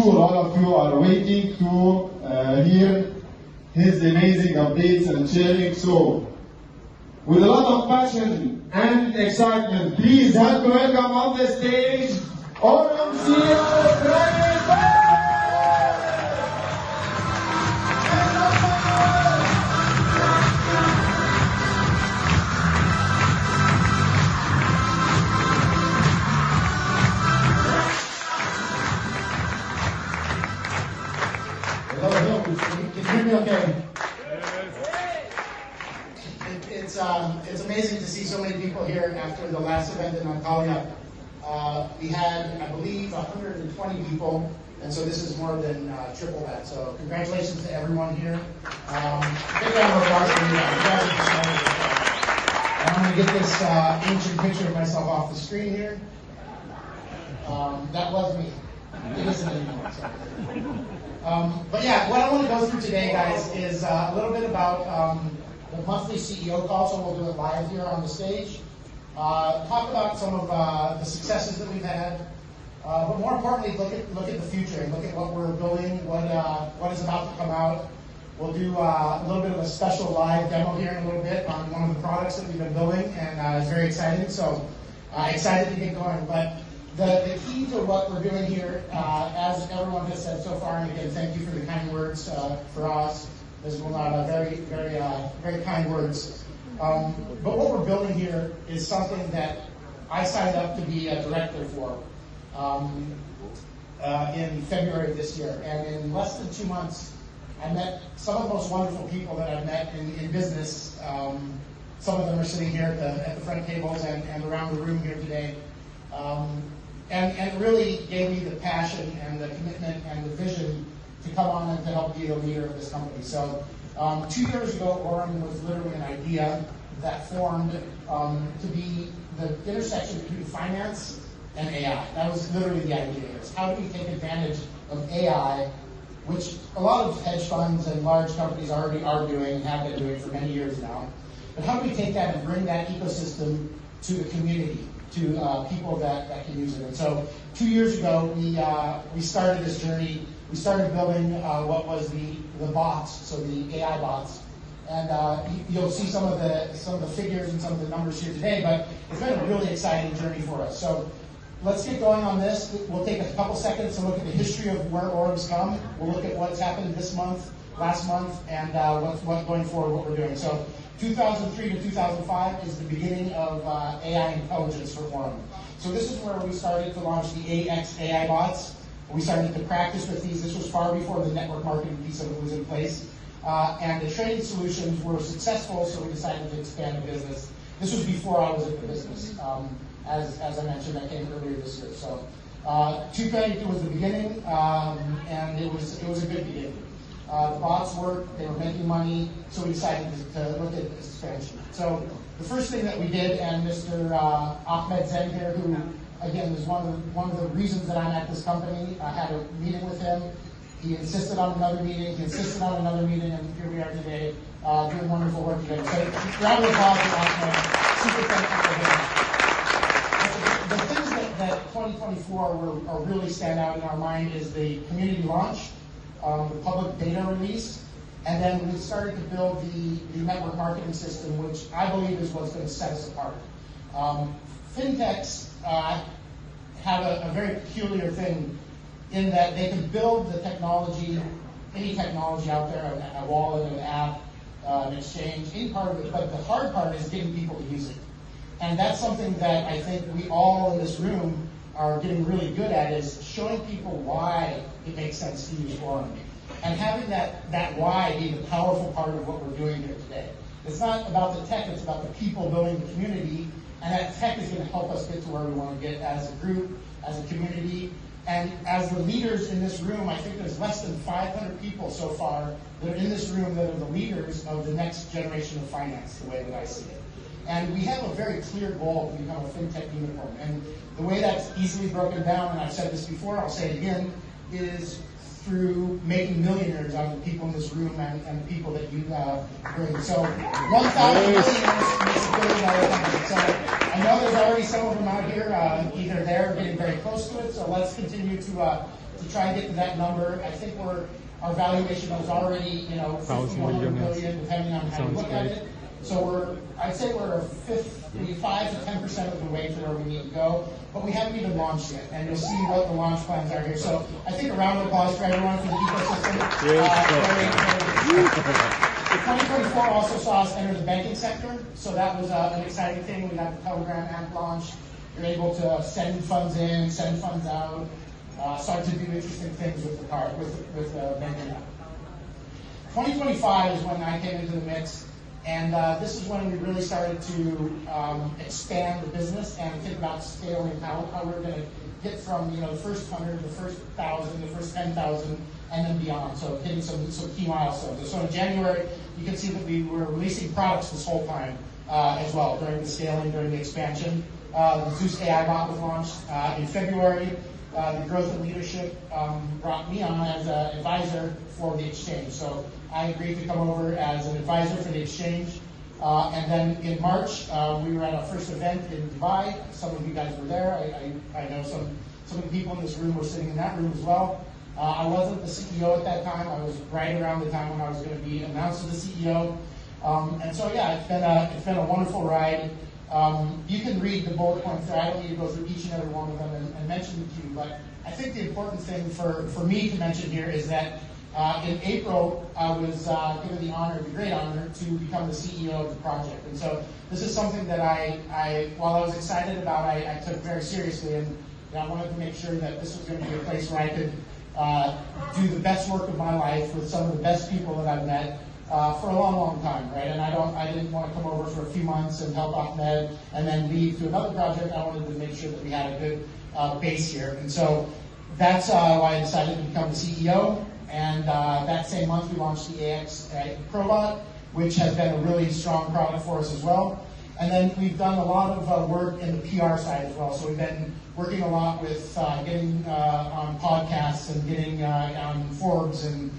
sure all of you are waiting to hear his amazing updates and sharing. So, with a lot of passion and excitement, please help me welcome on the stage AURUM CEO Bryan Benson! Can you hear me okay? It's amazing to see so many people here after the last event in Antalya. We had, I believe, 120 people, and so this is more than triple that. So congratulations to everyone here. Big round of applause for you. I'm going to get this ancient picture of myself off the screen here. That was me. It isn't anymore. So. But yeah, what I want to go through today, guys, is a little bit about the monthly CEO call, so we'll do it live here on the stage. Talk about some of the successes that we've had, but more importantly, look at the future and look at what we're building, what is about to come out. We'll do a little bit of a special live demo here in a little bit on one of the products that we've been building, and it's very exciting. So excited to get going. But the key to what we're doing here, as everyone has said so far, and again, thank you for the kind words for us. There's been very kind words. But what we're building here is something that I signed up to be a director for in February of this year. And in less than 2 months, I met some of the most wonderful people that I've met in business. Some of them are sitting here at the front tables and around the room here today. And it really gave me the passion and the commitment and the vision to come on and to help be the leader of this company. So 2 years ago, AURUM was literally an idea that formed to be the intersection between finance and AI. That was literally the idea. Is how do we take advantage of AI, which a lot of hedge funds and large companies already are doing and have been doing for many years now. But how do we take that and bring that ecosystem to the community, to people that can use it? And so 2 years ago, we started this journey. We started building what was the bots, so the AI bots. And you'll see some of the figures and some of the numbers here today, but it's been a really exciting journey for us. So let's get going on this. We'll take a couple seconds to look at the history of where AURUM's come. We'll look at what's happened this month, last month, and what's going forward, what we're doing. So 2003 to 2005 is the beginning of AI intelligence for AURUM. So this is where we started to launch the AX AI bots. We started to practice with these. This was far before the network marketing piece of it was in place. And the trading solutions were successful, so we decided to expand the business. This was before I was in the business. As I mentioned, I came earlier this year. So 2002 was the beginning, and it was a good beginning. The bots worked, they were making money, so we decided to look at expansion. So the first thing that we did, and Mr. Ahmed Zen here, who again is one of the reasons that I'm at this company, I had a meeting with him. He insisted on another meeting, he insisted on another meeting, and here we are today doing wonderful work together. So round of applause for Ahmed. Super thankful for him. The things that 2024 are really stand out in our mind is the community launch, the public beta release, and then we started to build the network marketing system, which I believe is what's going to set us apart. Fintechs have a very peculiar thing in that they can build the technology, any technology out there, a wallet, an app, an exchange, any part of it, but the hard part is getting people to use it. And that's something that I think we all in this room are getting really good at, is showing people why it makes sense to use AURUM. And having that why be the powerful part of what we're doing here today. It's not about the tech, it's about the people building the community, and that tech is going to help us get to where we want to get as a group, as a community. And as the leaders in this room, I think there's less than 500 people so far that are in this room that are the leaders of the next generation of finance, the way that I see it. And we have a very clear goal to become a fintech unicorn. And the way that's easily broken down, and I've said this before, I'll say it again, is through making millionaires out of the people in this room and the people that you bring. So 1,000 millionaires makes $1 billion company. So I know there's already some of them out here, either there or getting very close to it. So let's continue to to try and get to that number. I think our valuation was already, 50 to 100 million, depending on how you look at it. So I'd say we're 5 to 10% of the way to where we need to go, but we haven't even launched yet, and you'll see what the launch plans are here. So I think a round of applause for everyone for the ecosystem. 2024 also saw us enter the banking sector, so that was an exciting thing. We got the Telegram app launched. You're able to send funds in, send funds out, start to do interesting things with the card, with the banking app. 2025 is when I came into the mix. And this is when we really started to expand the business and think about scaling how we're going to get from the first 100, the first 1,000, the first 10,000, and then beyond. So hitting some key milestones. So in January, you can see that we were releasing products this whole time as well during the scaling, during the expansion. The Zeus AI bot was launched in February. The growth and leadership brought me on as an advisor for the exchange. So I agreed to come over as an advisor for the exchange. And then in March, we were at our first event in Dubai. Some of you guys were there. I know some of the people in this room were sitting in that room as well. I wasn't the CEO at that time. I was right around the time when I was going to be announced as the CEO. And so yeah, it's been a wonderful ride. You can read the bullet points there. I don't need to go through each and every one of them and mention them to you, but I think the important thing for me to mention here is that in April, I was given the great honor, to become the CEO of the project. And so this is something that while I was excited about, I took very seriously, and I wanted to make sure that this was going to be a place where I could do the best work of my life with some of the best people that I've met for a long, long time, right? And I didn't want to come over for a few months and help Ahmed and then leave to another project. I wanted to make sure that we had a good base here. And so that's why I decided to become the CEO. And that same month, we launched the AX Probot, which has been a really strong product for us as well. And then we've done a lot of work in the PR side as well. So we've been working a lot with getting on podcasts and getting on Forbes and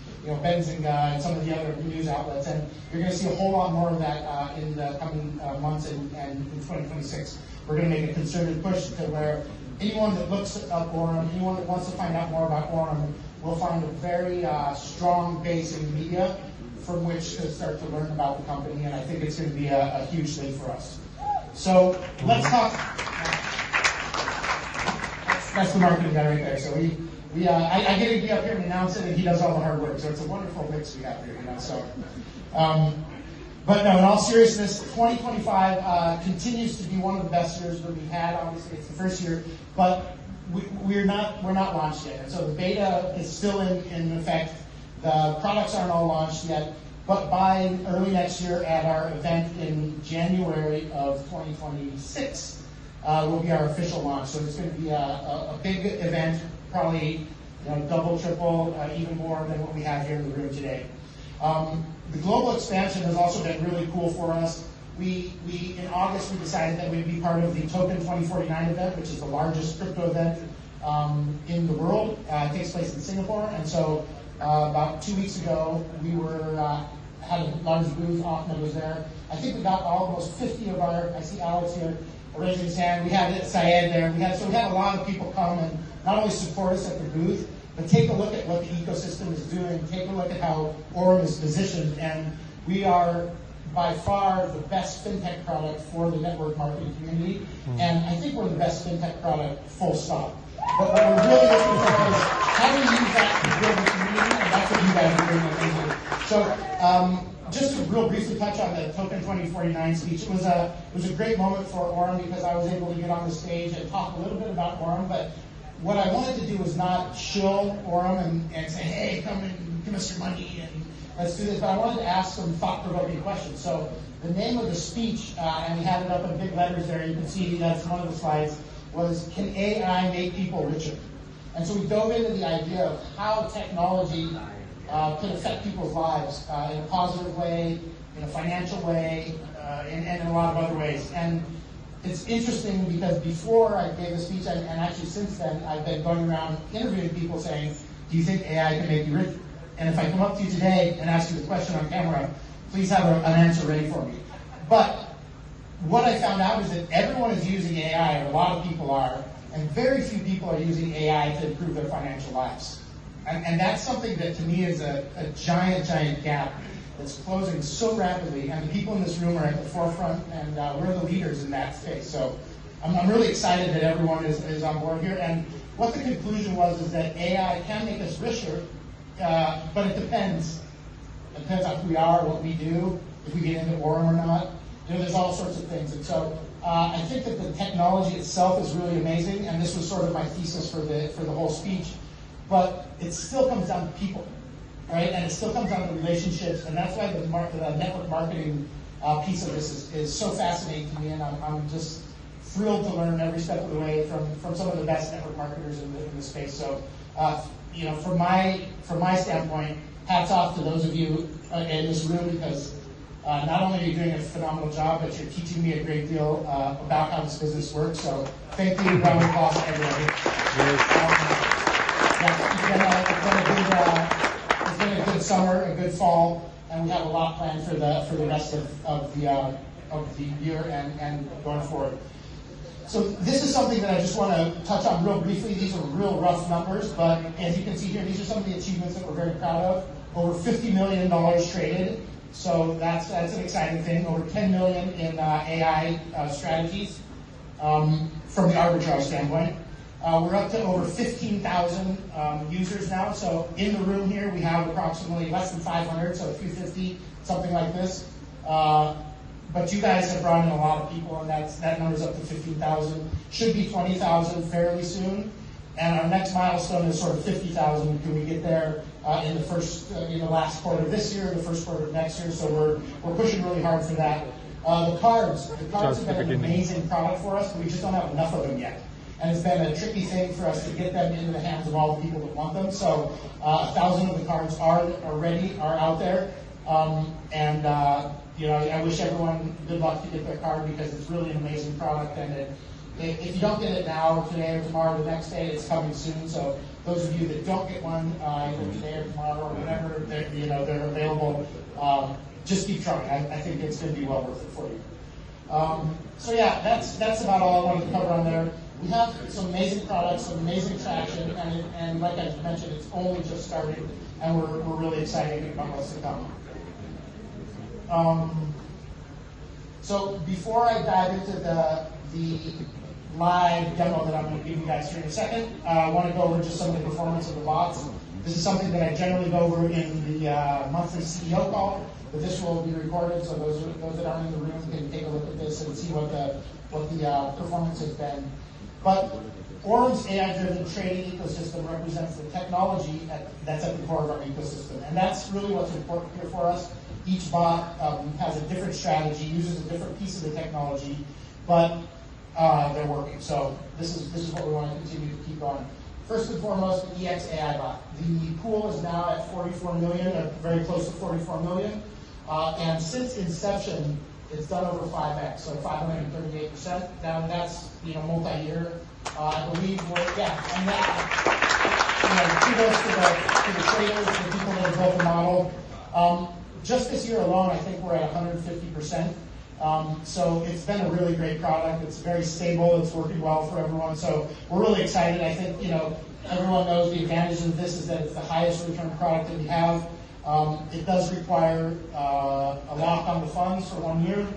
Benson and some of the other news outlets. And you're going to see a whole lot more of that in the coming months and in 2026. We're going to make a concerted push to where anyone that looks up AURUM, anyone that wants to find out more about AURUM, will find a very strong base in the media from which to start to learn about the company, and I think it's going to be a huge thing for us. So let's talk. That's the marketing guy right there. So I get to be up here and announce it, and he does all the hard work. So it's a wonderful mix we have here, So, but no, in all seriousness, 2025 continues to be one of the best years that we've had. Obviously, it's the first year, but we're not launched yet. And so the beta is still in effect. The products aren't all launched yet, but by early next year at our event in January of 2026 will be our official launch. So it's going to be a big event, probably double, triple, even more than what we have here in the room today. The global expansion has also been really cool for us. In August, we decided that we'd be part of the Token 2049 event, which is the largest crypto event in the world. It takes place in Singapore. And so about 2 weeks ago, we had a large booth. Ahmed was there. I think we got almost 50 of I see Alex here raising his hand. We had Syed there. We had a lot of people come and not only support us at the booth, but take a look at what the ecosystem is doing. Take a look at how AURUM is positioned. And we are by far the best fintech product for the network marketing community, and I think we're the best fintech product, full stop. But what we're really looking for is how do we use that to build the community, and that's what you guys are doing amazing. So just to real briefly touch on the Token 2049 speech, it was a great moment for AURUM because I was able to get on the stage and talk a little bit about AURUM, but what I wanted to do was not shill AURUM and say, hey, come and give us your money and let's do this, but I wanted to ask some thought-provoking questions. So the name of the speech, and we had it up in big letters there, you can see that's one of the slides, was Can AI Make People Richer? And so we dove into the idea of how technology can affect people's lives in a positive way, in a financial way, and in a lot of other ways. And it's interesting because before I gave the speech, and actually since then, I've been going around interviewing people saying, do you think AI can make you richer? And if I come up to you today and ask you the question on camera, please have an answer ready for me. But what I found out is that everyone is using AI, or a lot of people are, and very few people are using AI to improve their financial lives. And that's something that to me is a giant gap that's closing so rapidly, and the people in this room are at the forefront, and we're the leaders in that space. So I'm really excited that everyone is on board here. And what the conclusion was is that AI can make us richer, but it depends. It depends on who we are, what we do, if we get into AURUM or not. There's all sorts of things. And so I think that the technology itself is really amazing, and this was sort of my thesis for the whole speech. But it still comes down to people, right? And it still comes down to relationships, and that's why the network marketing piece of this is so fascinating to me, and I'm just thrilled to learn every step of the way from some of the best network marketers in the space. So, from my standpoint, hats off to those of you in this room, because not only are you doing a phenomenal job, but you're teaching me a great deal about how this business works. So, thank you, round of applause to everybody. It's been a good summer, a good fall, and we have a lot planned for the rest of the year and going forward. So this is something that I just want to touch on real briefly. These are real rough numbers, but as you can see here, these are some of the achievements that we're very proud of. Over $50 million traded, so that's an exciting thing. Over 10 million in AI strategies from the arbitrage standpoint. We're up to over 15,000 users now. So in the room here, we have approximately less than 500, so 350, something like this. But you guys have brought in a lot of people, and that number's up to 15,000. Should be 20,000 fairly soon. And our next milestone is sort of 50,000. Can we get there in the last quarter of this year, the first quarter of next year? So we're pushing really hard for that. The cards have been an amazing product for us, but we just don't have enough of them yet. And it's been a tricky thing for us to get them into the hands of all the people that want them. So 1,000 of the cards are out there. I wish everyone good luck to get their card, because it's really an amazing product. And if you don't get it now, today or tomorrow, the next day, it's coming soon. So those of you that don't get one either today or tomorrow or whenever they're available, just keep trying. I think it's going to be well worth it for you. So yeah, that's about all I wanted to cover on there. We have some amazing products, some amazing traction, and like I mentioned, it's only just starting, and we're really excited about what's to come. So before I dive into the live demo that I'm going to give you guys here in a second, I want to go over just some of the performance of the bots. This is something that I generally go over in the monthly CEO call, but this will be recorded, so those that aren't in the room can take a look at this and see what the performance has been. But AURUM's AI-driven trading ecosystem represents the technology that's at the core of our ecosystem, and that's really what's important here for us. Each bot has a different strategy, uses a different piece of the technology, but they're working. So this is what we want to continue to keep on. First and foremost, the EX AI bot. The pool is now at 44 million, or very close to 44 million, and since inception, it's done over 5x, so 538%. Now that's multi-year. I believe and that kudos to the traders, the people that have built the model. Just this year alone, I think we're at 150%. So it's been a really great product. It's very stable. It's working well for everyone. So we're really excited. I think everyone knows the advantage of this is that it's the highest return product that we have. It does require a lock on the funds for 1 year,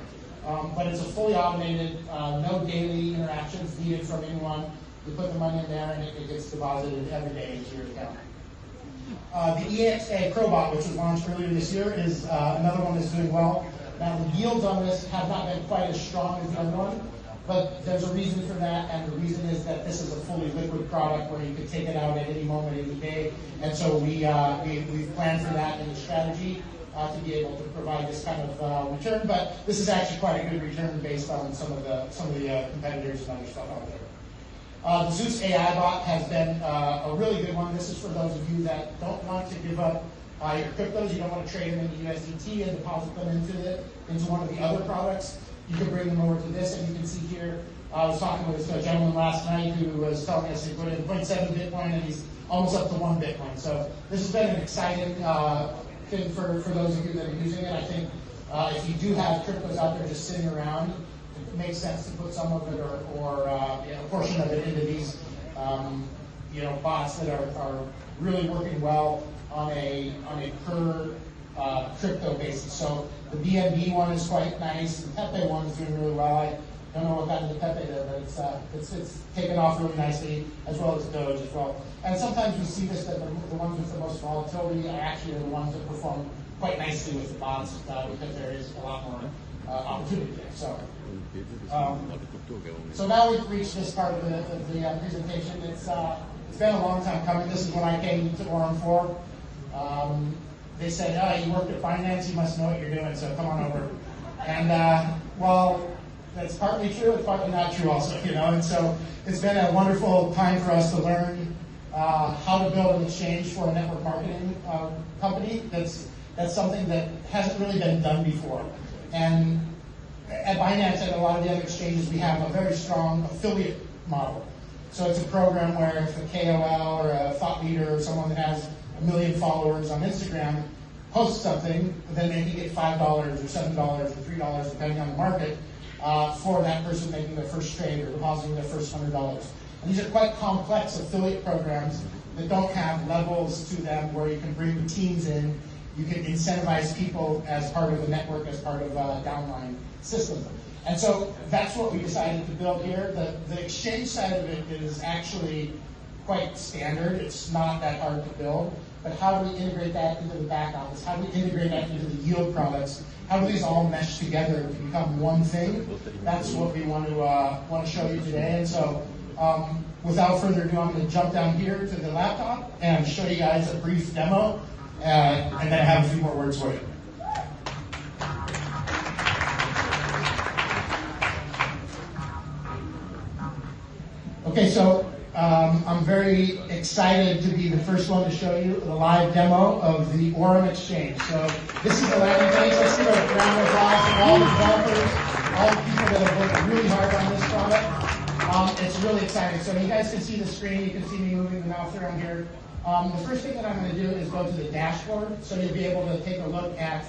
but it's a fully automated, no daily interactions needed from anyone. You put the money in there and it gets deposited every day into your account. The EXA ProBot, which was launched earlier this year, is another one that's doing well. Now the yields on this have not been quite as strong as the other one, but there's a reason for that, and the reason is that this is a fully liquid product where you can take it out at any moment of the day, and so we've planned for that in the strategy to be able to provide this kind of return. But this is actually quite a good return based on some of the competitors and other stuff out there. The Zeus AI bot has been a really good one. This is for those of you that don't want to give up your cryptos. You don't want to trade them into USDT and deposit them into one of the other products. You can bring them over to this, and you can see here, I was talking with a gentleman last night who was telling us he put in 0.7 Bitcoin, and he's almost up to 1 Bitcoin. So this has been an exciting thing for those of you that are using it. I think if you do have cryptos out there just sitting around, makes sense to put some of it or a portion of it into these bots that are really working well on a per crypto basis. So the BNB one is quite nice. The Pepe one is doing really well. I don't know what got into Pepe there, but it's taken off really nicely, as well as Doge as well. And sometimes we see this, that the ones with the most volatility are actually the ones that perform quite nicely with the bots because there is a lot more opportunity there. So now we've reached this part of the presentation. It's been a long time coming. This is when I came to AURUM for. They said, "Oh, you worked at finance, you must know what you're doing, so come on over." And well, that's partly true, it's partly not true also, And so it's been a wonderful time for us to learn how to build an exchange for a network marketing company. That's something that hasn't really been done before. And at Binance and a lot of the other exchanges, we have a very strong affiliate model. So it's a program where if a KOL or a thought leader or someone that has 1 million followers on Instagram posts something, then they can get $5 or $7 or $3, depending on the market, for that person making their first trade or depositing their first $100. And these are quite complex affiliate programs that don't have levels to them where you can bring teams in. You can incentivize people as part of a network, as part of a downline system. And so that's what we decided to build here. The exchange side of it is actually quite standard. It's not that hard to build. But how do we integrate that into the back office? How do we integrate that into the yield products? How do these all mesh together to become one thing? That's what we want to show you today. And so without further ado, I'm going to jump down here to the laptop and show you guys a brief demo, and then I have a few more words for you. Okay, so I'm very excited to be the first one to show you the live demo of the AURUM Exchange. So this is the landing page. Let's give a round of applause to all the developers, all the people that have worked really hard on this product. It's really exciting. So you guys can see the screen. You can see me moving the mouse around here. The first thing that I'm going to do is go to the dashboard, so you'll be able to take a look at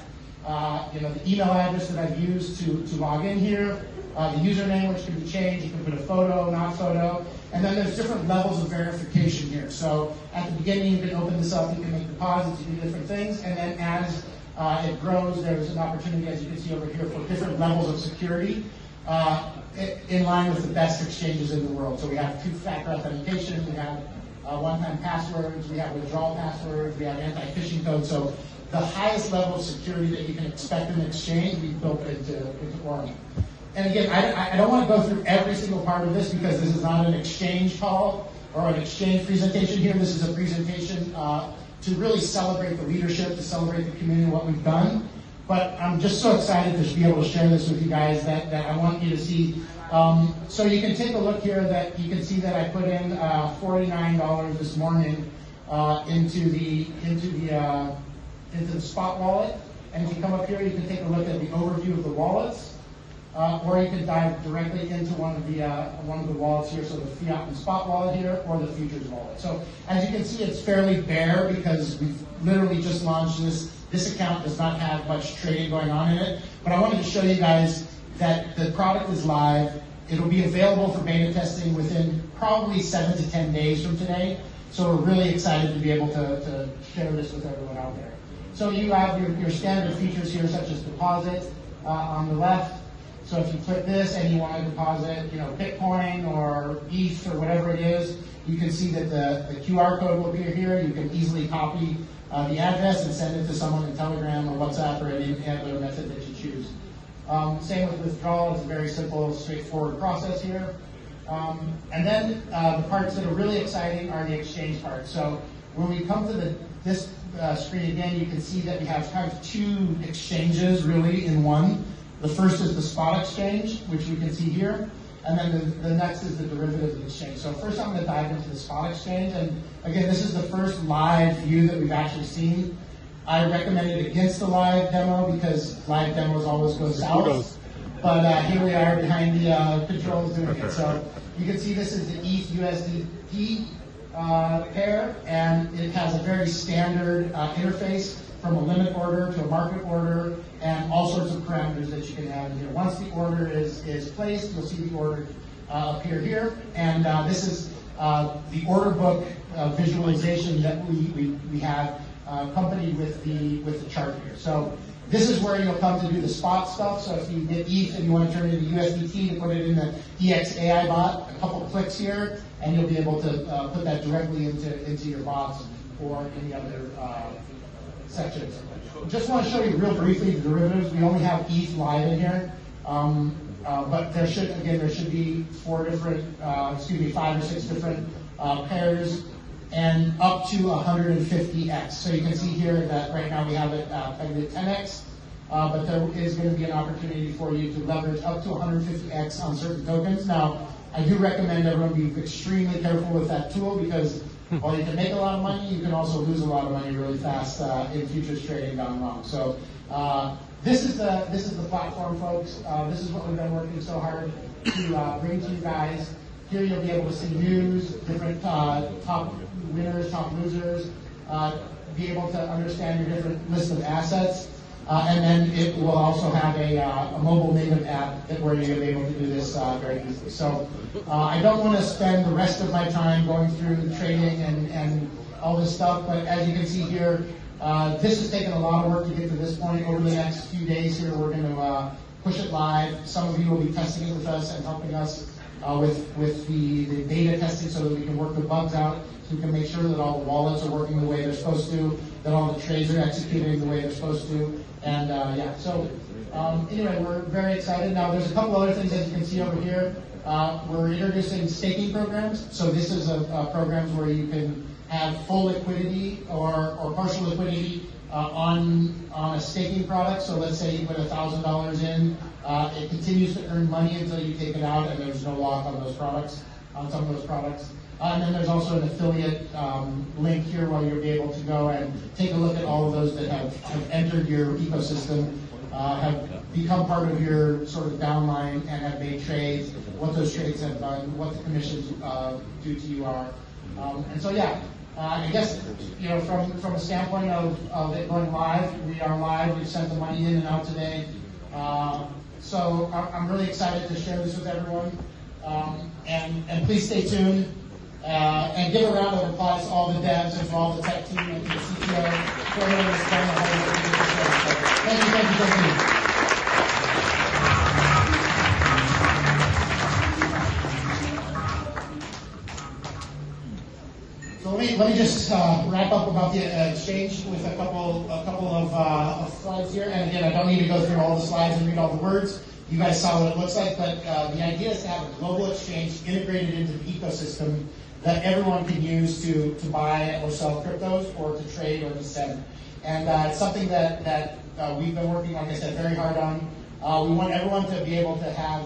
the email address that I've used to log in here, the username, which can be changed. You can put a photo, not photo, and then there's different levels of verification here. So at the beginning, you can open this up, you can make deposits, you can do different things, and then as it grows, there's an opportunity, as you can see over here, for different levels of security in line with the best exchanges in the world. So we have two-factor authentication, we have one-time passwords, we have withdrawal passwords, we have anti-phishing codes. So the highest level of security that you can expect in an exchange, we built into AURUM. And again, I don't want to go through every single part of this because this is not an exchange call or an exchange presentation here. This is a presentation to really celebrate the leadership, to celebrate the community and what we've done. But I'm just so excited to be able to share this with you guys that I want you to see. So you can take a look here that you can see that I put in $49 this morning into the spot wallet. And if you come up here, you can take a look at the overview of the wallets. Or you can dive directly into one of the wallets here, so the fiat and spot wallet here, or the futures wallet. So as you can see, it's fairly bare because we've literally just launched this. This account does not have much trading going on in it, but I wanted to show you guys that the product is live. It'll be available for beta testing within probably 7 to 10 days from today. So we're really excited to be able to share this with everyone out there. So you have your standard features here, such as deposit on the left. So if you click this and you want to deposit, Bitcoin or ETH or whatever it is, you can see that the QR code will appear here. You can easily copy the address and send it to someone in Telegram or WhatsApp or any other method that you choose. Same with withdrawal. It's a very simple, straightforward process here. And then the parts that are really exciting are the exchange parts. So when we come to this screen again, you can see that we have kind of two exchanges really in one. The first is the spot exchange, which we can see here, and then the next is the derivative exchange. So first I'm going to dive into the spot exchange, and again, this is the first live view that we've actually seen. I recommend it against the live demo because live demos always go south, but here we are behind the controls doing it. So you can see this is the ETH USDT pair, and it has a very standard interface from a limit order to a market order, and all sorts of parameters that you can have in here. Once the order is placed, you'll see the order appear here, and this is the order book visualization that we have accompanied with the chart here. So this is where you'll come to do the spot stuff. So if you get ETH and you want to turn it into USDT to put it in the EXAI bot, a couple clicks here, and you'll be able to put that directly into your bots or any other sections. Just want to show you real briefly the derivatives. We only have ETH live in here, but there should be 5 or 6 different pairs, and up to 150x. So you can see here that right now we have it pegged at 10x, but there is going to be an opportunity for you to leverage up to 150x on certain tokens. Now, I do recommend everyone be extremely careful with that tool, because while you can make a lot of money, you can also lose a lot of money really fast in futures trading gone wrong. So this is the platform, folks. This is what we've been working so hard to bring to you guys. Here you'll be able to see news, different top winners, top losers, be able to understand your different list of assets, and then it will also have a mobile native app where you'll be able to do this very easily. So I don't want to spend the rest of my time going through the trading and all this stuff, but as you can see here, this has taken a lot of work to get to this point. Over the next few days here, we're going to push it live. Some of you will be testing it with us and helping us with the beta testing, so that we can work the bugs out, so we can make sure that all the wallets are working the way they're supposed to, that all the trades are executing the way they're supposed to, and yeah. So anyway, we're very excited. Now, there's a couple other things that you can see over here. We're introducing staking programs. So this is a programs where you can have full liquidity or partial liquidity on a staking product. So let's say you put $1,000 in, it continues to earn money until you take it out, and there's no lock on those products, on some of those products. And then there's also an affiliate link here where you'll be able to go and take a look at all of those that have entered your ecosystem, have become part of your sort of downline, and have made trades, what those trades have done, what the commissions due to you are. And so yeah, I guess, you know, from a standpoint of it going live, we are live. We've sent the money in and out today. So I'm really excited to share this with everyone. And please stay tuned. And give a round of applause to all the devs and to all the tech team and to the CTO for everyone who's done the hard work to get this started. Thank you. So let me just wrap up about the exchange with a couple of slides here. And again, I don't need to go through all the slides and read all the words. You guys saw what it looks like, but the idea is to have a global exchange integrated into the ecosystem that everyone can use to buy or sell cryptos, or to trade, or to send. And it's something that we've been working, like I said, very hard on. We want everyone to be able to have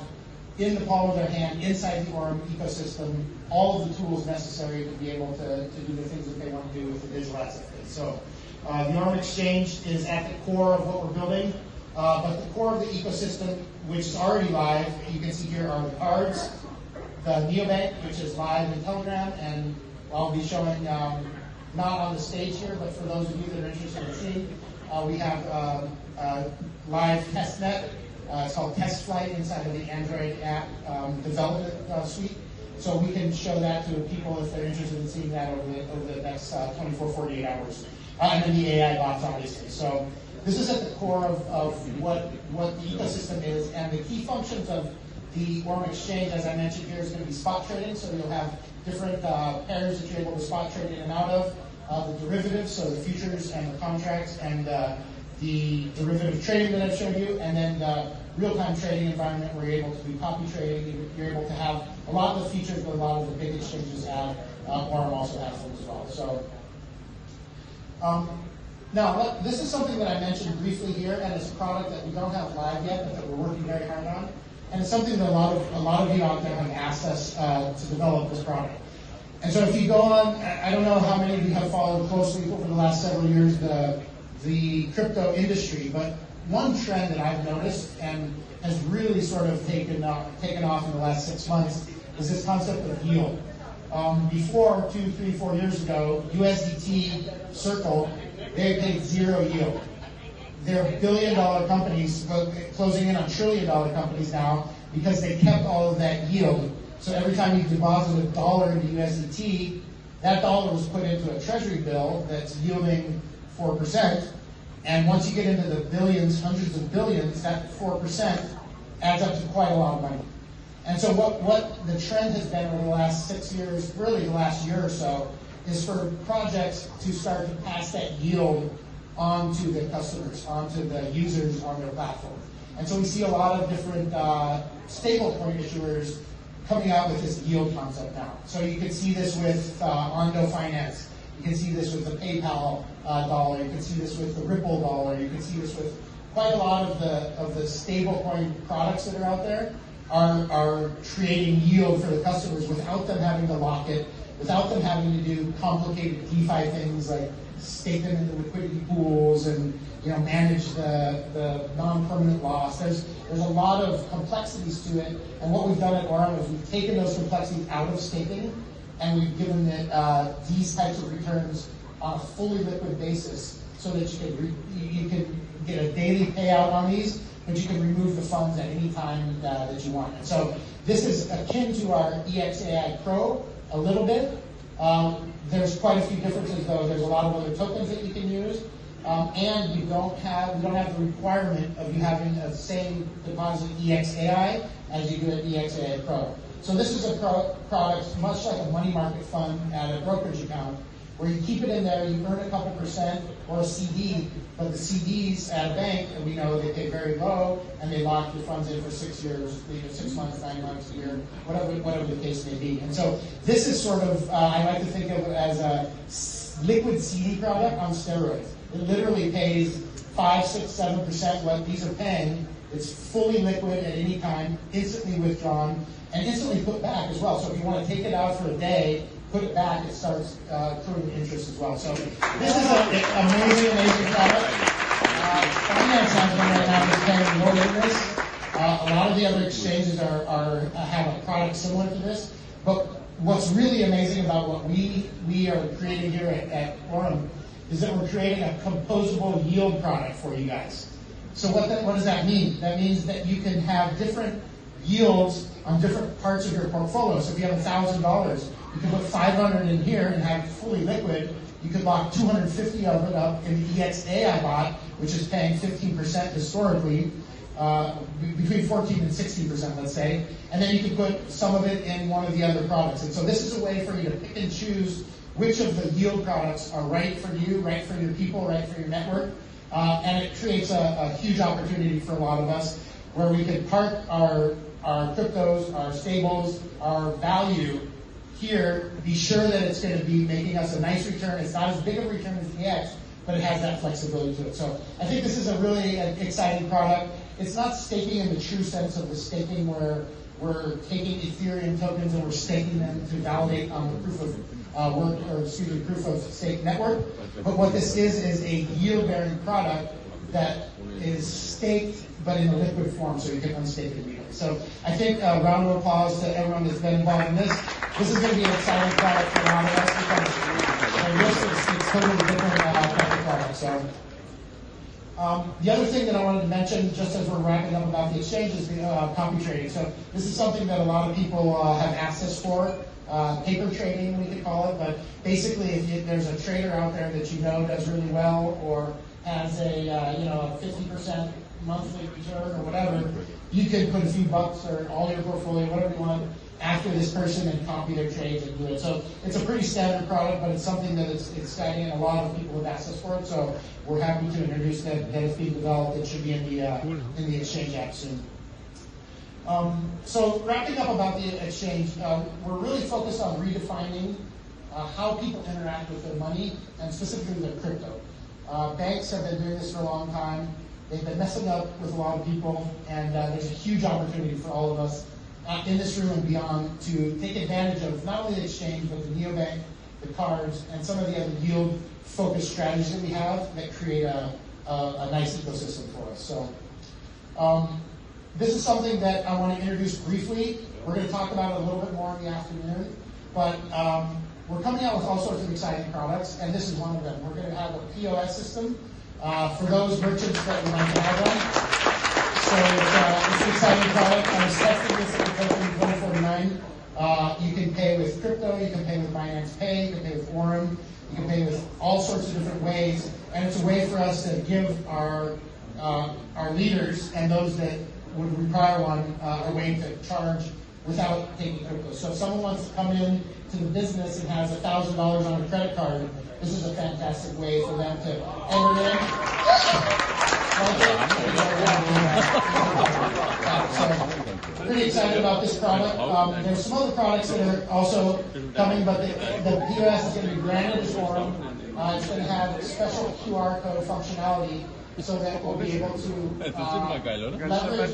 in the palm of their hand, inside the AURUM ecosystem, all of the tools necessary to be able to do the things that they want to do with the digital asset phase. So the AURUM exchange is at the core of what we're building, but the core of the ecosystem, which is already live, you can see here are the cards, the neobank, which is live in Telegram, and I'll be showing not on the stage here, but for those of you that are interested in seeing, we have live testnet. It's called Test Flight inside of the Android app development suite. So we can show that to people if they're interested in seeing that over the next 24, 48 hours. And then the AI bots, obviously. So this is at the core of what the ecosystem is, and the key functions of the AURUM exchange, as I mentioned here, is going to be spot trading. So you'll have different pairs that you're able to spot trade in and out of. The derivatives, so the futures and the contracts, and the derivative trading that I've showed you, and then the real-time trading environment where you're able to do copy trading. You're able to have a lot of the features that a lot of the big exchanges have. AURUM also has them as well. So now, this is something that I mentioned briefly here, and it's a product that we don't have live yet, but that we're working very hard on. And it's something that a lot of you out there have asked us to develop this product. And so if you go on, I don't know how many of you have followed closely over the last several years the crypto industry, but one trend that I've noticed and has really sort of taken off in the last 6 months is this concept of yield. Before, 2, 3, 4 years ago, USDT Circle, they paid zero yield. They're billion-dollar companies, but closing in on trillion-dollar companies now because they kept all of that yield. So every time you deposit $1 into USDT, that dollar was put into a treasury bill that's yielding 4%. And once you get into the billions, hundreds of billions, that 4% adds up to quite a lot of money. And so what the trend has been over the last 6 years, really the last year or so, is for projects to start to pass that yield onto the customers, onto the users on their platform. And so we see a lot of different stablecoin issuers coming out with this yield concept now. So you can see this with Ondo Finance. You can see this with the PayPal dollar. You can see this with the Ripple dollar. You can see this with quite a lot of the stablecoin products that are out there are creating yield for the customers without them having to lock it, without them having to do complicated DeFi things like stake them into liquidity pools and manage the non-permanent loss. There's a lot of complexities to it, and what we've done at AURUM is we've taken those complexities out of staking, and we've given it these types of returns on a fully liquid basis, so that you can get a daily payout on these, but you can remove the funds at any time that you want. And so this is akin to our EXAI Pro a little bit. There's quite a few differences though. There's a lot of other tokens that you can use, and we don't have the requirement of you having the same deposit EXAI as you do at EXAI Pro. So this is a product much like a money market fund at a brokerage account, where you keep it in there, you earn a couple percent, or a CD, but the CDs at a bank, and we know they pay very low, and they lock your funds in for 6 years, 6 months, 9 months, a year, whatever the case may be. And so this is sort of, I like to think of it as a liquid CD product on steroids. It literally pays 5, 6, 7% what these are paying. It's fully liquid at any time, instantly withdrawn, and instantly put back as well. So if you want to take it out for a day, put it back, it starts accruing interest as well. So this is an amazing product. Finance Management right now is paying more than this. A lot of the other exchanges have a product similar to this. But what's really amazing about what we are creating here at AURUM is that we're creating a composable yield product for you guys. So what does that mean? That means that you can have different yields on different parts of your portfolio. So if you have $1,000, you can put 500 in here and have it fully liquid. You could lock 250 of it up in the EXAI bot, which is paying 15% historically, between 14 and 16%, let's say. And then you can put some of it in one of the other products. And so this is a way for you to pick and choose which of the yield products are right for you, right for your people, right for your network. And it creates a huge opportunity for a lot of us, where we can park our cryptos, our stables, our value here, be sure that it's going to be making us a nice return. It's not as big of a return as the X, but it has that flexibility to it. So I think this is a really exciting product. It's not staking in the true sense of the staking where we're taking Ethereum tokens and we're staking them to validate on the proof of stake network. But what this is a yield-bearing product that is staked but in a liquid form, so you can unstake it immediately. So I think a round of applause to everyone that's been involved in this. This is going to be an exciting product for a lot of us because it's totally different type of product. So the other thing that I wanted to mention, just as we're wrapping up about the exchange, is the copy trading. So this is something that a lot of people have asked us for. Paper trading, we could call it, but basically if there's a trader out there that you know does really well or has a 50% monthly return or whatever, you could put a few bucks or all your portfolio, whatever you want, after this person and copy their trades and do it. So it's a pretty standard product, but it's something that it's exciting, and a lot of people have asked us for it. So we're happy to introduce that it's being developed. It should be in the exchange app soon. So wrapping up about the exchange, we're really focused on redefining how people interact with their money, and specifically their crypto. Banks have been doing this for a long time. They've been messing up with a lot of people, and there's a huge opportunity for all of us in this room and beyond to take advantage of not only the exchange, but the neobank, the cards, and some of the other yield-focused strategies that we have that create a nice ecosystem for us. So this is something that I want to introduce briefly. We're going to talk about it a little bit more in the afternoon. But we're coming out with all sorts of exciting products, and this is one of them. We're going to have a POS system for those merchants that would like to have one. So it's an exciting product. I was testing this at the Open 2049. You can pay with crypto, you can pay with Binance Pay, you can pay with AURUM, you can pay with all sorts of different ways, and it's a way for us to give our leaders and those that would require one a way to charge without taking crypto. So if someone wants to come in to the business and has $1,000 on a credit card, this is a fantastic way for them to enter in. So pretty excited about this product. There's some other products that are also coming, but the POS is going to be branded as AURUM. It's going to have special QR code functionality so that we'll be able to leverage the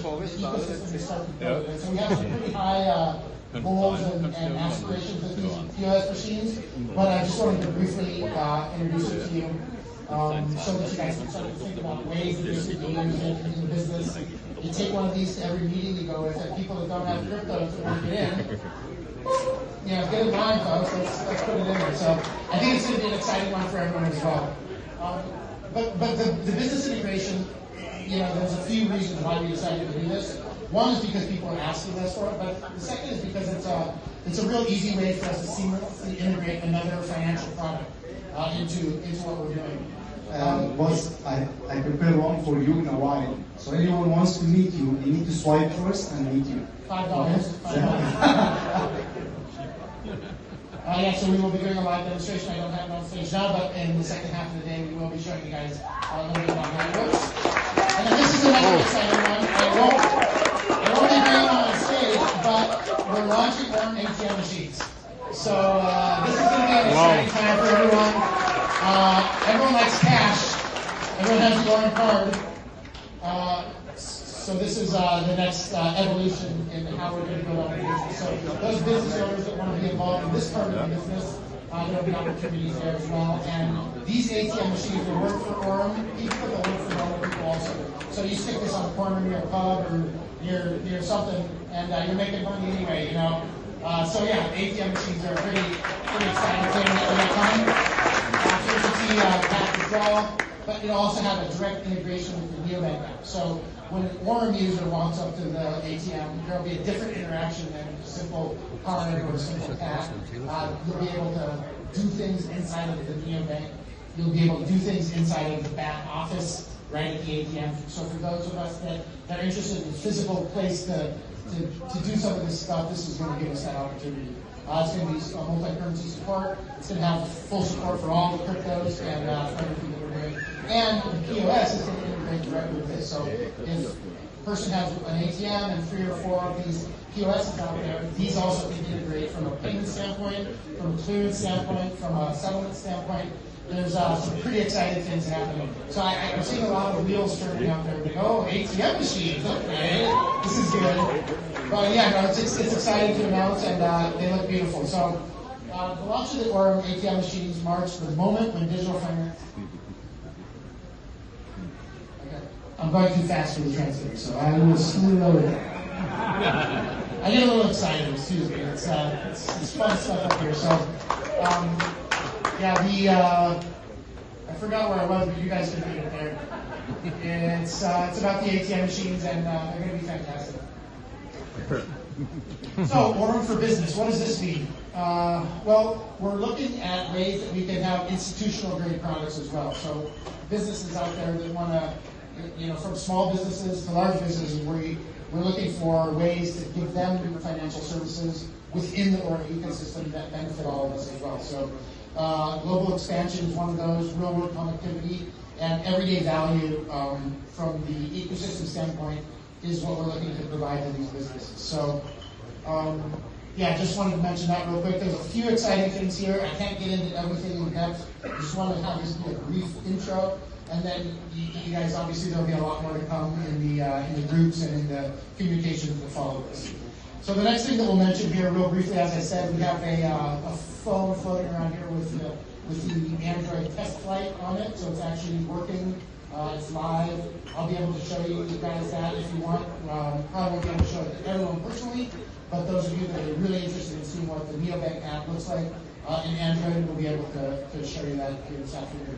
ecosystem to start to build it. So we have some pretty high goals and aspirations with these POS machines, but I just wanted to briefly introduce it to you so that you guys can start to think about ways that this could be used in the business. You take one of these to every meeting you go with, and people that don't have crypto that want to get in, get in line, folks. Let's put it in there. So I think it's going to be an exciting one for everyone as well. But the business integration, there's a few reasons why we decided to do this. One is because people are asking us for it, but the second is because it's a real easy way for us to seamlessly integrate another financial product into what we're doing. Boss, I prepared one for you in a while. So anyone wants to meet you, they need to swipe first and meet you. $5. So we will be doing a live demonstration. I don't have it on stage now, but in the second half of the day, we will be showing you guys a little bit about how it works. And then this is another exciting one. I won't be bringing it on stage, but we're launching AURUM ATM machines. So this is going to be an exciting time for everyone. Everyone likes cash. Everyone has the AURUM card. So this is the next evolution in how we're going to go about the business. So those business owners that want to be involved in this part of the business, there will be opportunities there as well. And these ATM machines will work for AURUM people, but they'll work for normal people also. So you stick this on the corner near a pub or near something, and you're making money anyway, So yeah, ATM machines are a pretty exciting thing at that time. Efficiency, tap withdrawal, but it also have a direct integration with the neobank app. So when an AURUM user walks up to the ATM, there will be a different interaction than a simple card or a simple tap. You'll be able to do things inside of the neobank. You'll be able to do things inside of the back office, right at the ATM. So for those of us that are interested in a physical place to do some of this stuff, this is going to give us that opportunity. It's going to be multi-currency support. It's going to have full support for all the cryptos and for everything that we're doing. And the POS is going to integrate directly with this. So if a person has an ATM and 3 or 4 of these POSs out there, these also can integrate from a payment standpoint, from a clearance standpoint, from a settlement standpoint. There's some pretty exciting things happening. So I'm seeing a lot of wheels turning out there. Like, ATM machines, okay, this is good. But yeah, it's exciting to announce, and they look beautiful. So the launch of the AURUM ATM machines marks the moment when digital finance. Okay. I'm going too fast for the translator, so I will slow it down. I get a little excited, excuse me. It's fun stuff up here. So. I forgot where I was, but you guys can read it there. It's about the ATM machines, and they're going to be fantastic. So, AURUM for business, what does this mean? Well, we're looking at ways that we can have institutional grade products as well. So, businesses out there that want to, from small businesses to large businesses, we're looking for ways to give them financial services within the AURUM ecosystem that benefit all of us as well. So, global expansion is one of those, real-world connectivity, and everyday value from the ecosystem standpoint is what we're looking to provide to these businesses. So, just wanted to mention that real quick. There's a few exciting things here. I can't get into everything in depth. Just wanted to have this be a brief intro, and then you guys, obviously, there'll be a lot more to come in the groups and in the communications that follow this. So the next thing that we'll mention here, real briefly, as I said, we have a phone floating around here with the Android test flight on it, so it's actually working. It's live. I'll be able to show you guys that if you want. Probably won't be able to show it to everyone personally, but those of you that are really interested in seeing what the neobank app looks like in Android, we'll be able to show you that here this afternoon.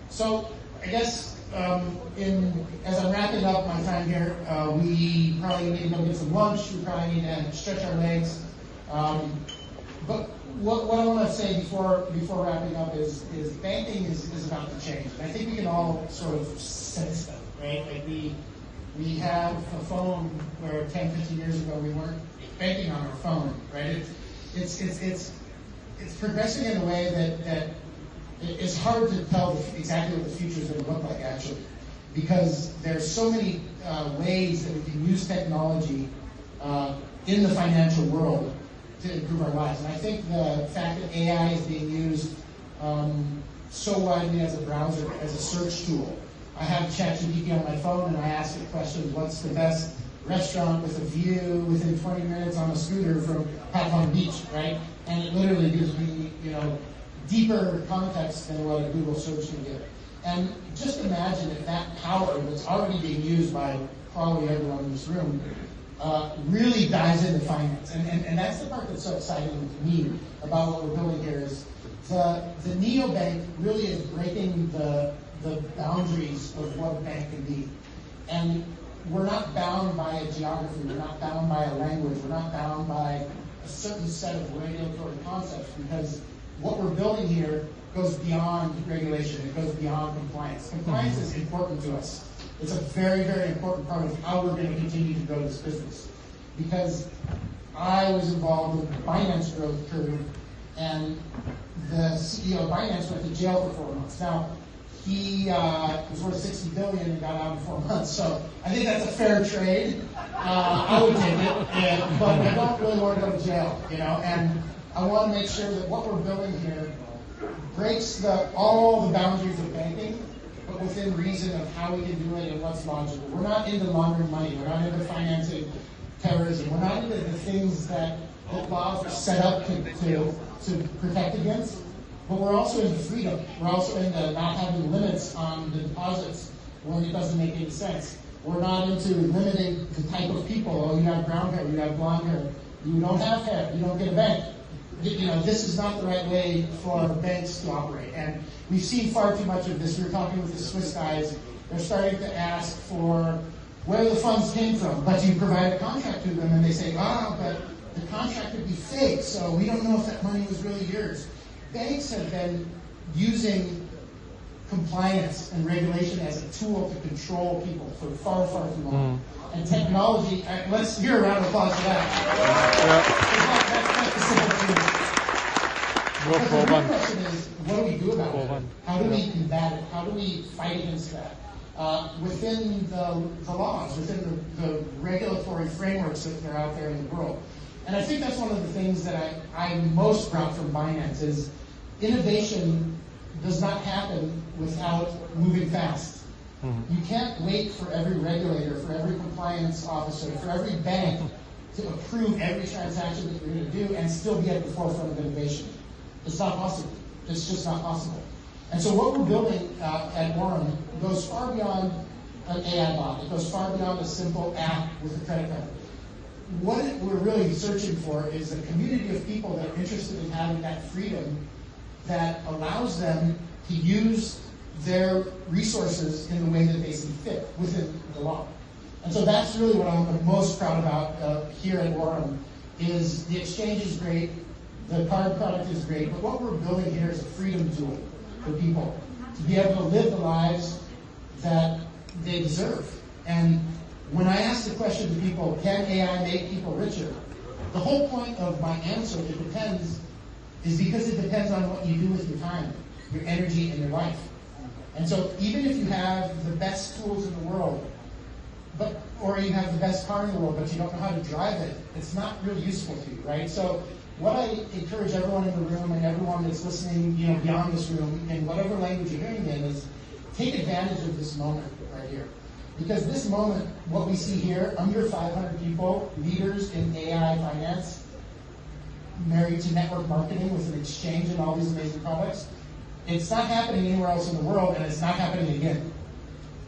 So I guess as I'm wrapping up my time here, we probably need to go get some lunch. We probably need to stretch our legs. But what I want to say before wrapping up is banking is about to change. And I think we can all sort of sense that, right? Like we have a phone where 10, 15 years ago we weren't banking on our phone, right? It's progressing in a way that it's hard to tell exactly what the future is going to look like, actually, because there's so many ways that we can use technology in the financial world to improve our lives. And I think the fact that AI is being used so widely as a browser, as a search tool. I have ChatGPT on my phone, and I ask it questions: what's the best restaurant with a view within 20 minutes on a scooter from Patong Beach, right? And it literally gives me, deeper context than what a Google search can give. And just imagine if that power that's already being used by probably everyone in this room really dives into finance. And that's the part that's so exciting to me about what we're building here is the neobank really is breaking the boundaries of what a bank can be. And we're not bound by a geography, we're not bound by a language, we're not bound by a certain set of regulatory concepts, because what we're building here goes beyond regulation, it goes beyond compliance. Compliance is important to us. It's a very, very important part of how we're going to continue to grow this business. Because I was involved with the Binance growth curve, and the CEO of Binance went to jail for 4 months. Now, he was worth $60 billion and got out in 4 months. So I think that's a fair trade. I would take it, but I don't really want to go to jail, and I want to make sure that what we're building here breaks all the boundaries of banking, but within reason of how we can do it and what's logical. We're not into laundering money. We're not into financing terrorism. We're not into the things that laws are set up to protect against, but we're also into freedom. We're also into not having limits on the deposits when it doesn't make any sense. We're not into limiting the type of people. Oh, you have brown hair, you have blonde hair, you don't have hair, you don't get a bank. This is not the right way for banks to operate. And we've seen far too much of this. We were talking with the Swiss guys. They're starting to ask for where the funds came from, but you provide a contract to them, and they say, but the contract could be fake, so we don't know if that money was really yours. Banks have been using compliance and regulation as a tool to control people for far, far too long. And technology, let's hear a round of applause for that. That's the simple truth. But the real question is, what do we do about it? How do we combat it? How do we fight against that? Within the laws, within the regulatory frameworks that are out there in the world. And I think that's one of the things that I'm most proud from Binance is innovation does not happen without moving fast. You can't wait for every regulator, for every compliance officer, for every bank to approve every transaction that you're going to do and still be at the forefront of innovation. It's not possible. It's just not possible. And so what we're building at AURUM goes far beyond an AI bot. It goes far beyond a simple app with a credit card. What we're really searching for is a community of people that are interested in having that freedom that allows them to use their resources in the way that they see fit within the law. And so that's really what I'm the most proud about here at AURUM is the exchange is great, the card product is great, but what we're building here is a freedom tool for people to be able to live the lives that they deserve. And when I ask the question to people, can AI make people richer? The whole point of my answer, it depends, is because it depends on what you do with your time, your energy, and your life. And so even if you have the best tools in the world, or you have the best car in the world, but you don't know how to drive it, it's not really useful to you, right? So what I encourage everyone in the room and everyone that's listening, beyond this room, in whatever language you're hearing in, is take advantage of this moment right here. Because this moment, what we see here, under 500 people, leaders in AI finance, married to network marketing with an exchange and all these amazing products, it's not happening anywhere else in the world, and it's not happening again.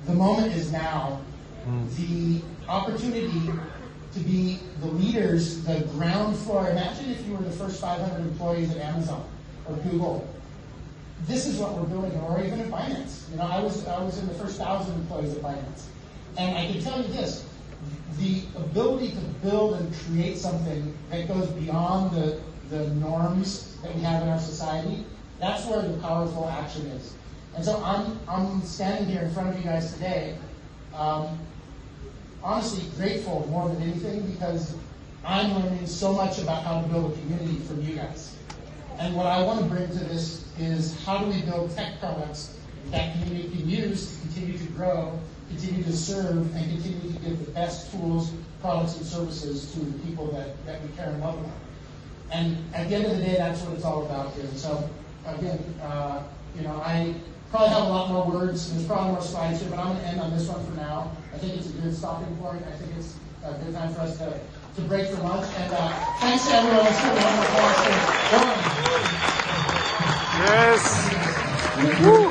The moment is now. The opportunity to to be the leaders, the ground floor. Imagine if you were the first 500 employees at Amazon or Google. This is what we're building, or even at Binance. You know, I was in the first 1,000 employees at Binance. And I can tell you this, the ability to build and create something that goes beyond the norms that we have in our society, that's where the powerful action is. And so I'm standing here in front of you guys today, honestly grateful more than anything, because I'm learning so much about how to build a community from you guys. And what I want to bring to this is, how do we build tech products that community can use to continue to grow, continue to serve, and continue to give the best tools, products, and services to the people that we care and love about. And at the end of the day, that's what it's all about here. So again, you know, I probably have a lot more words, and there's probably more slides here, but I'm going to end on this one for now. I think it's a good stopping point. I think it's a good time for us to break for lunch. And thanks to everyone. Let's give a round of applause to AURUM. Yes. Woo.